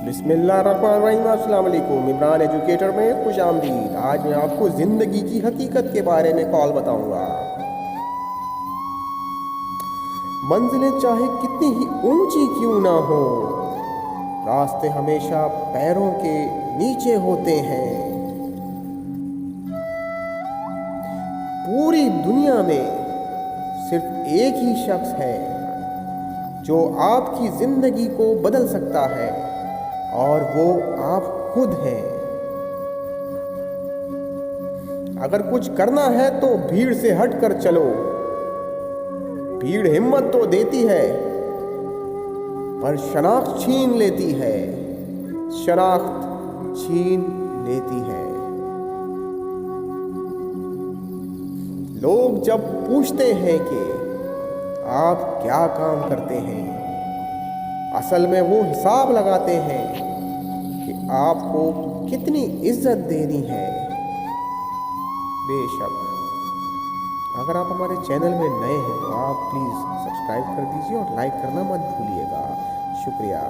बिस्मिल्लाहिर्रहमानिर्रहीम। अस्सलाम वालेकुम। इमरान एजुकेटर में खुश आमदीद। आज मैं आपको ज़िंदगी की हकीकत के बारे में कॉल बताऊंगा। मंजिलें चाहे कितनी ही ऊंची क्यों ना हो, रास्ते हमेशा पैरों के नीचे होते हैं। पूरी दुनिया में सिर्फ एक ही शख्स है जो आपकी ज़िंदगी को बदल सकता है, और वो आप खुद हैं। अगर कुछ करना है तो भीड़ से हट कर चलो। भीड़ हिम्मत तो देती है पर शनाख्त छीन लेती है। शनाख्त छीन लेती है। लोग जब पूछते हैं कि आप क्या काम करते हैं, असल में वो हिसाब लगाते हैं कि आपको कितनी इज्जत देनी है। बेशक अगर आप हमारे चैनल में नए हैं तो आप प्लीज़ सब्सक्राइब कर दीजिए और लाइक करना मत भूलिएगा। शुक्रिया।